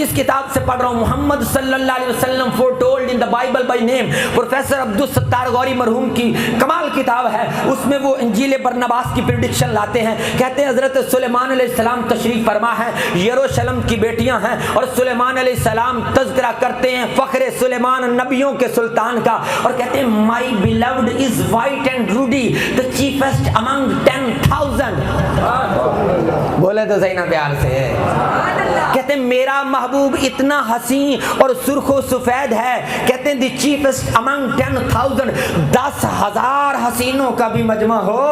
जिस किताब से पढ़ रहा हूँ, मोहम्मद सल्लल्लाहु अलैहि वसल्लम foretold in the Bible by name, professor Abdul Sattar Gauri मरहूम की कमाल किताब है। उसमें वो इंजील बरनबास की प्रेडिक्शन लाते हैं। कहते हैं हजरत सुलेमान अलैहिस्सलाम तशरीफ फरमा है, यरूशलेम की बेटियां हैं, और सुलेमान अलैहिस्सलाम तज़किरा करते हैं फ़ख्र सुलेमान नबियों के सुल्तान का, और कहते हैं my beloved is white and ruddy the chiefest among 10,000। बोले तो सही ना प्यार से। कहते हैं मेरा महबूब इतना हसी और सुर्खो सफेद है, कहते हैं द चीफेस्ट अमंग 10,000, 10,000 हसीनों का भी मजमा हो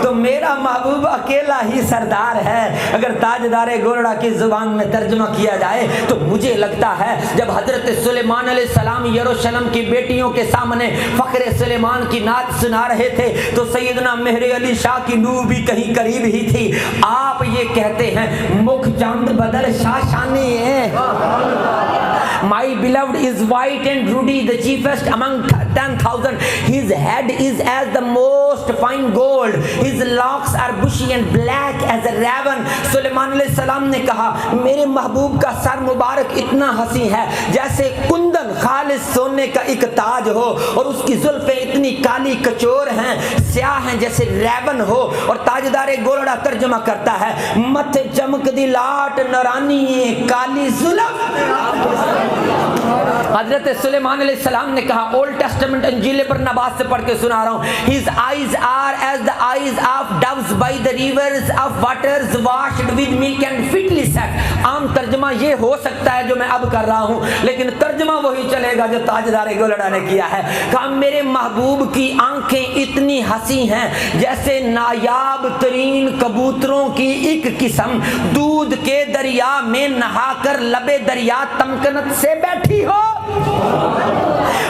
तो मेरा महबूब अकेला ही सरदार है। अगर ताजदारे गोरड़ा की जुबान में तर्जुमा किया जाए तो मुझे लगता है जब हजरत सुलेमान अलैहिस्सलाम यरूशलेम की बेटियों के सामने फ़ख्र सुलेमान की नात सुना रहे थे तो सैयदना मेहर अली शाह की नूह भी कहीं करीब ही थी। आप ये कहते हैं मुख चंद बदल शाशानी है। My beloved is white and ruddy, the chiefest among 10,000. His head is as the most fine gold. His locks are bushy and black as a raven. Suleman अलैहिस्सलाम ने कहा मेरे महबूब का सर मुबारक इतना हसी है जैसे कुंदन खालिस सोने का एक ताज हो, और उसकी जुल्फें इतनी काली कचोर हैं, स्याह हैं जैसे रेवन हो। और ताजदारे गोरड़ा तर्जुमा करता है मथे चमक दी लाट नरानी काली जुल्फ। हजरत सुलेमान अलैहिस्सलाम ने कहा ओल्ड टेस्टामेंट इंजील बरनबास से पढ़ के सुना रहा हूँ, His eyes are as the eyes of doves by the rivers of waters washed with milk and fitly set। आम तर्जमा ये हो सकता है जो मैं अब कर रहा हूँ, लेकिन तर्जमा वही चलेगा जो ताजदारे गोलड़ा ने किया है। कहा मेरे महबूब की आंखें इतनी हंसी हैं जैसे नायाब तरीन कबूतरों की एक किस्म दूध के दरिया में नहाकर लबे दरिया तमकनत से बैठी हो।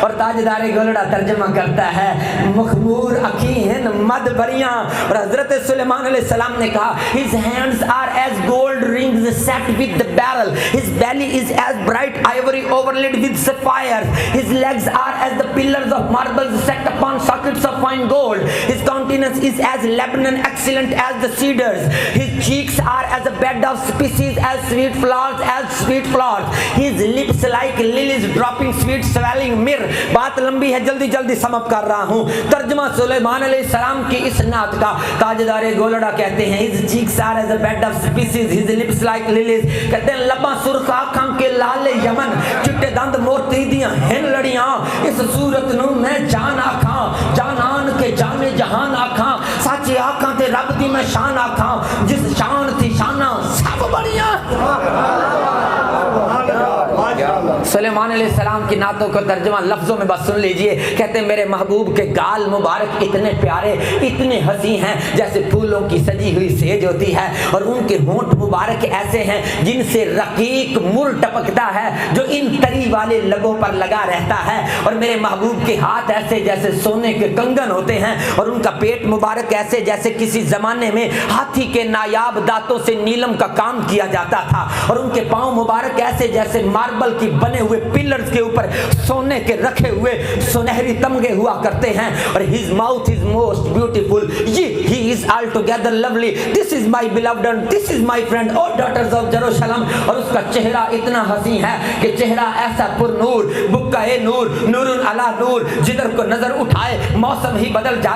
और ताजदारे गोलड़ा तर्जमा करता है मखमूर अखीन मद भरियां। और हजरत सुलेमान अलैहिस्सलाम ने कहा his hands are as gold rings set with the beryl, his belly is as bright ivory overlaid with sapphires, his legs are as the pillars of marble set upon sockets of fine gold, his countenance is as Lebanon excellent as the cedars, his cheeks are as a bed of spices as sweet flowers, his lips like lilies dropping sweet swelling myrrh। बात लंबी है, जल्दी जल्दी समझ कर रहा हूँ। तर्जुमा सुलेमान अलैहिस्सलाम की इस नात का ताजदारे गोलड़ा कहते हैं his cheeks are as a bed of spices, his lips like lilies। कहते हैं लबा सुर्ख आँखां के लाल यमन, चिट्टे दंद मोती दियां हिन लड़ियां, इस सूरत नूं मैं जान आखां, जानान के जाने जहान आखां, सच्चे आखां ते रब दी मैं शान आखां, जिस शान थी शाना सब बढ़िया। सुलेमान अलैहिस्सलाम की नातों का तर्जुमा लफ्जों में बस सुन लीजिए। कहते हैं मेरे महबूब के गाल मुबारक इतने प्यारे इतने हंसी हैं जैसे फूलों की सजी हुई सेज होती है, और उनके होंठ मुबारक ऐसे हैं जिनसे रकीक मुर टपकता है जो इन तरी वाले लबों पर लगा रहता है। और मेरे महबूब के हाथ ऐसे जैसे सोने के कंगन होते हैं, और उनका पेट मुबारक ऐसे जैसे किसी जमाने में हाथी के नायाब दांतों से नीलम का काम किया जाता था, और उनके पांव मुबारक ऐसे जैसे मार्बल की बने हुए पिलर्स के ऊपर सोने के रखे हुए सुनहरी तमगे हुआ करते हैं। और his mouth is most beautiful, he is altogether lovely, this is my beloved and this is my friend, oh daughters of Jerusalem। और उसका चेहरा इतना हसी है कि चेहरा ऐसा पुरनूर बुक्का ए नूर नूरुन अला नूर, जिधर को नजर उठाए मौसम ही बदल जाए।